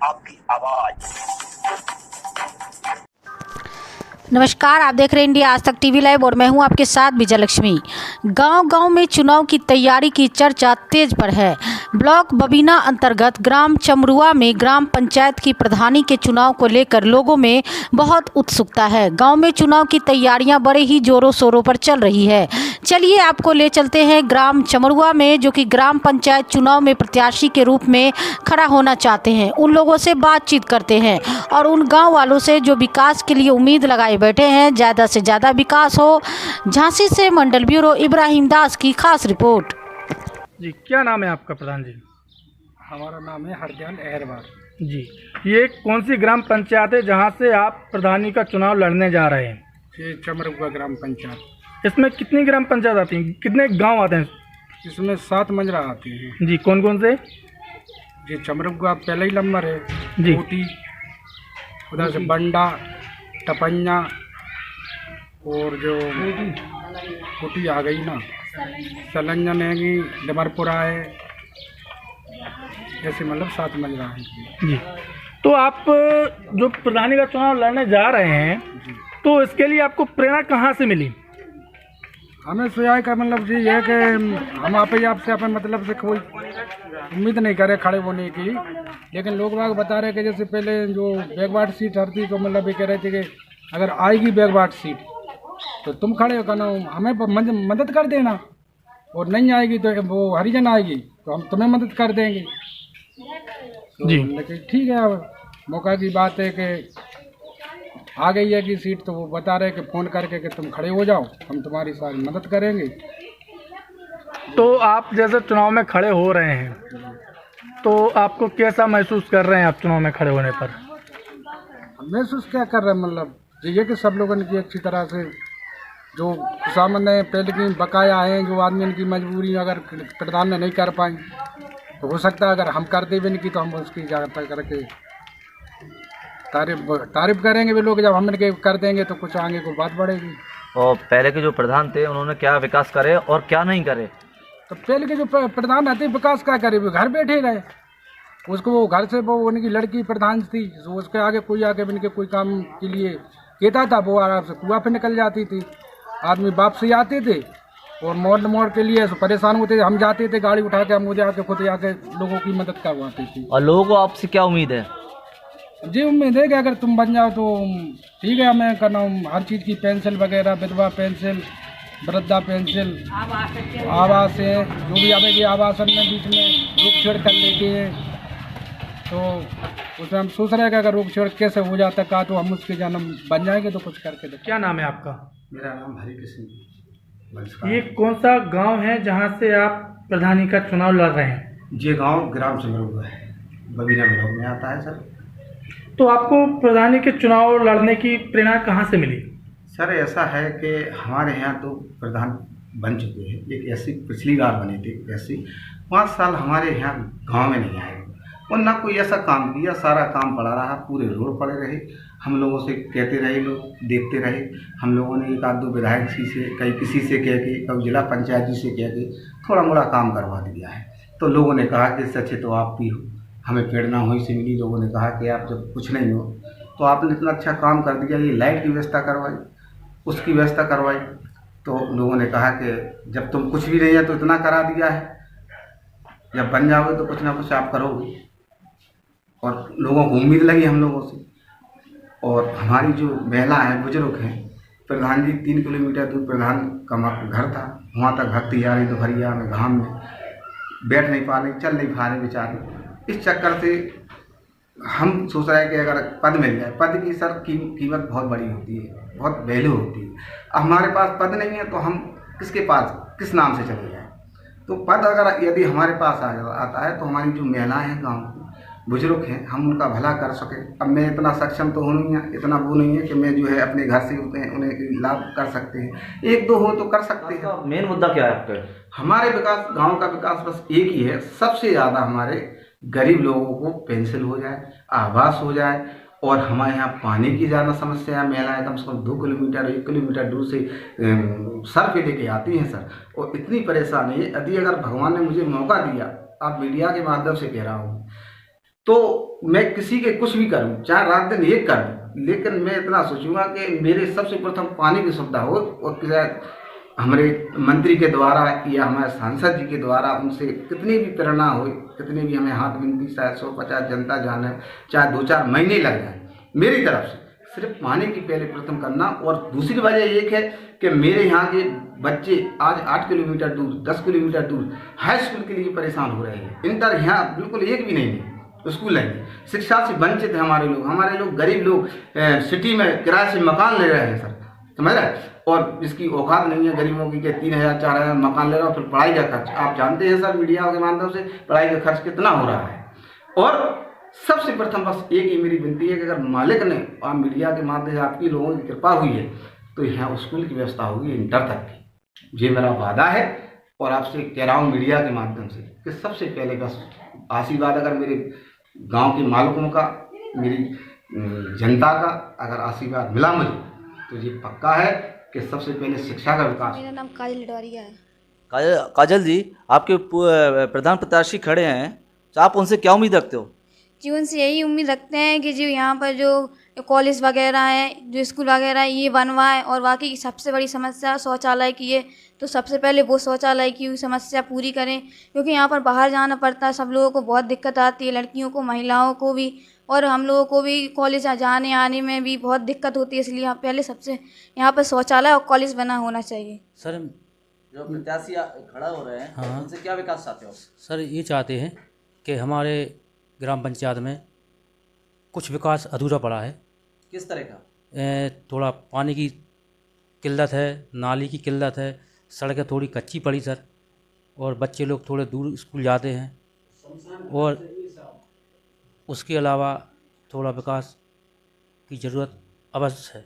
आपकी आवाज। नमस्कार, आप देख रहे हैं इंडिया आज तक टीवी लाइव और मैं हूं आपके साथ विजय लक्ष्मी। गांव-गांव में चुनाव की तैयारी की चर्चा तेज पर है। ब्लॉक बबीना अंतर्गत ग्राम चमरुआ में ग्राम पंचायत की प्रधानी के चुनाव को लेकर लोगों में बहुत उत्सुकता है। गांव में चुनाव की तैयारियां बड़े ही जोरों शोरों पर चल रही है। चलिए आपको ले चलते हैं ग्राम चमरुआ में, जो कि ग्राम पंचायत चुनाव में प्रत्याशी के रूप में खड़ा होना चाहते हैं। उन लोगों से बातचीत करते हैं और उन गाँव वालों से जो विकास के लिए उम्मीद लगाए बैठे हैं, ज़्यादा से ज़्यादा विकास हो। झांसी से मंडल ब्यूरो इब्राहिम दास की खास रिपोर्ट। जी, क्या नाम है आपका प्रधान जी? हमारा नाम है हरदयाल अहरवार जी, ये कौन सी ग्राम पंचायत है जहां से आप प्रधानी का चुनाव लड़ने जा रहे हैं? ये चमरुआ ग्राम पंचायत। इसमें कितनी ग्राम पंचायत आती हैं, कितने गांव आते हैं? इसमें 7 मंजरा आते हैं जी, कौन कौन से? ये चमरुआ पहला ही नंबर है जी। कोटी, उधर से बंडा, टपन्या और जो कोटी आ गई ना, सलंजन है, डमरपुरा है, ऐसे मतलब 7 मंजरा है जी, तो आप जो प्रधानी का चुनाव लड़ने जा रहे हैं, तो इसके लिए आपको प्रेरणा कहाँ से मिली? हमें सुझाव का मतलब ये है कि हम आपसे अपन मतलब से कोई उम्मीद नहीं करे खड़े होने की, लेकिन लोग बाग बता रहे कि जैसे पहले जो बैकवाट सीट हरती तो मतलब ये कह रहे थे कि अगर आएगी बैकवाट सीट तो तुम खड़े हो करना, हमें मदद कर देना, और नहीं आएगी तो वो हरिजन आएगी तो हम तुम्हें मदद कर देंगे। तो जी। लेकिन ठीक है, अब मौका की बात है कि आ गई है कि सीट, तो वो बता रहे कि फ़ोन करके कि तुम खड़े हो जाओ, हम तुम्हारी सारी मदद करेंगे। तो आप जैसे चुनाव में खड़े हो रहे हैं, तो आपको कैसा महसूस कर रहे हैं आप चुनाव में खड़े होने पर? महसूस क्या कर रहे हैं, मतलब ये कि सब लोगों की अच्छी तरह से जो सामने पहले की बकाया हैं, जो आदमी की मजबूरी अगर प्रधान ने नहीं कर पाए तो हो सकता है अगर हम करते भी नहीं की तो हम उसकी जागरूकता करके तारीफ करेंगे भी लोग, जब हम इनके कर देंगे तो कुछ आगे को बात बढ़ेगी। और पहले के जो प्रधान थे उन्होंने क्या विकास करे और क्या नहीं करे? तो पहले के जो प्रधान रहते विकास क्या करे, वो घर बैठे रहे, उसको वो घर से वो उनकी लड़की प्रधान थी, तो उसके आगे कोई आगे इनके कोई काम के लिए कहता था वो आराम से कुआं पे निकल जाती थी। आदमी बाप से आते थे और मोड़ के लिए परेशान होते थे, हम जाते थे गाड़ी उठा के, हम मुझे आके खुद आके लोगों की मदद करवाती थी। और लोगों को आपसे क्या उम्मीद है? जी उम्मीद है कि अगर तुम बन जाओ तो ठीक है, मैं करना हूँ हर चीज़ की पेंशन वगैरह, विधवा पेंशन, वृद्धा पेंशन, आवास है, जो भी आवेगी आवासन में बीच में रोक छेड़ कर लेते हैं, तो उसमें हम सोच रहे हैं कि अगर रोक छेड़ कैसे हो जाता का तो हम उसके जन्म बन जाएंगे तो कुछ करके दो। क्या नाम है आपका? मेरा नाम हरिकृष्ण। ये कौन सा गांव है जहां से आप प्रधानी का चुनाव लड़ रहे हैं? ये गांव ग्राम चमरुआ है, बबीना ब्लॉक में आता है सर। तो आपको प्रधानी के चुनाव लड़ने की प्रेरणा कहाँ से मिली? सर ऐसा है कि हमारे यहाँ तो प्रधान बन चुके हैं, एक ऐसी पिछली बार बने थे, ऐसी 5 साल हमारे यहाँ गांव में नहीं आए और ना कोई ऐसा काम किया, सारा काम पड़ा रहा, पूरे रोड पड़े रहे, हम लोगों से कहते रहे, लोग देखते रहे। हम लोगों ने एक आध दो विधायक जी से, कई किसी से कह के, कभी जिला पंचायत जी से कह के थोड़ा मोड़ा काम करवा दिया है। तो लोगों ने कहा कि इससे अच्छे तो आप भी हो, हमें प्रेरणा वहीं से मिली। लोगों ने कहा कि आप जब कुछ नहीं हो तो आपने इतना अच्छा काम कर दिया, ये लाइट की व्यवस्था करवाई, उसकी व्यवस्था करवाई, तो लोगों ने कहा कि जब तुम कुछ भी नहीं है तो इतना करा दिया है, जब बन जाओगे तो कुछ ना कुछ आप करोगे। और लोगों को उम्मीद लगी हम लोगों से। और हमारी जो महिला है, बुजुर्ग हैं, प्रधान जी 3 किलोमीटर दूर प्रधान का घर था, वहाँ तक भक्ति आ रही, दोपहरिया में घाम में बैठ नहीं पा रहे, चल नहीं पा रहे बेचारे। इस चक्कर से हम सोच रहे हैं कि अगर पद मिल जाए, पद की सर कीमत बहुत बड़ी होती है, बहुत वैल्यू होती है। अब हमारे पास पद नहीं है तो हम किसके पास, किस नाम से चले जाएँ? तो पद अगर यदि हमारे पास आता है तो हमारी जो महिलाएँ हैं, गाँव की बुजुर्ग हैं, हम उनका भला कर सकें। अब मैं इतना सक्षम तो हूँ नहीं है, इतना वो नहीं है कि मैं जो है अपने घर से उन्हें लाभ कर सकते हैं, 1-2 हो तो कर सकते हैं। मेन मुद्दा क्या है आपका? हमारे विकास, गांव का विकास बस एक ही है, सबसे ज़्यादा हमारे गरीब लोगों को पेंशन हो जाए, आवास हो जाए, और हमारे यहाँ पानी की ज़्यादा समस्या है। महिलाएं कम से कम 2 किलोमीटर 1 किलोमीटर दूर से सर पे लेके आती हैं सर, और इतनी परेशानी है। यदि अगर भगवान ने मुझे मौका दिया, आप मीडिया के माध्यम से कह रहा हूँ, तो मैं किसी के कुछ भी करूं, चाहे रात दिन एक कर दूं, लेकिन मैं इतना सोचूंगा कि मेरे सबसे प्रथम पानी की सुविधा हो, और हमारे मंत्री के द्वारा या हमारे सांसद जी के द्वारा उनसे कितनी भी प्रेरणा हो, कितनी भी हमें हाथ विनती, चाहे 150 जनता जाने, चाहे 2-4 महीने लग जाए, मेरी तरफ से सिर्फ पानी की पहले प्रथम करना। और दूसरी वजह एक है कि मेरे यहाँ के बच्चे आज 8 किलोमीटर दूर, 10 किलोमीटर दूर हाई स्कूल के लिए परेशान हो रहे हैं। इंटर यहाँ बिल्कुल एक भी नहीं है स्कूल है, शिक्षा से वंचित है हमारे लोग गरीब लोग सिटी में किराए से मकान ले रहे हैं सर, समझ रहे हैं। और इसकी औकात नहीं है गरीबों की कि 3,000-4,000 मकान ले रहा हो, फिर पढ़ाई का खर्च आप जानते हैं सर, मीडिया के माध्यम से पढ़ाई का खर्च कितना हो रहा है। और सबसे प्रथम बस एक ही मेरी विनती है कि अगर मालिक ने और मीडिया के माध्यम से आपकी लोगों की कृपा हुई है तो यहाँ स्कूल की व्यवस्था होगी इंटर तक की, ये मेरा वादा है। और आपसे कह रहा हूँ मीडिया के माध्यम से कि सबसे पहले बस आशीर्वाद अगर मेरे गांव के मालिकों का, मेरी जनता का अगर आशीर्वाद मिला मुझे, तो ये पक्का है कि सबसे पहले शिक्षा का विकास। मेरा नाम काजल लडवारिया है। काजल जी, आपके प्रधान प्रत्याशी खड़े हैं, तो आप उनसे क्या उम्मीद रखते हो? जी उनसे यही उम्मीद रखते हैं कि जो यहाँ पर जो कॉलेज वगैरह हैं, जो स्कूल वगैरह हैं, ये बनवाएं। और वाकई की सबसे बड़ी समस्या शौचालय की है, तो सबसे पहले वो शौचालय की समस्या पूरी करें, क्योंकि यहाँ पर बाहर जाना पड़ता है, सब लोगों को बहुत दिक्कत आती है, लड़कियों को, महिलाओं को भी, और हम लोगों को भी कॉलेज जाने आने में भी बहुत दिक्कत होती है। इसलिए यहाँ पहले सबसे यहाँ पर शौचालय और कॉलेज बना होना चाहिए। सर जो प्रत्याशी खड़ा हो रहे हैं, हाँ, उनसे क्या विकास चाहते हो? सर ये चाहते हैं कि हमारे ग्राम पंचायत में कुछ विकास अधूरा पड़ा है। किस तरह का? थोड़ा पानी की किल्लत है, नाली की किल्लत है, सड़कें थोड़ी कच्ची पड़ी सर, और बच्चे लोग थोड़े दूर स्कूल जाते हैं, और उसके अलावा थोड़ा विकास की ज़रूरत अवश्य है।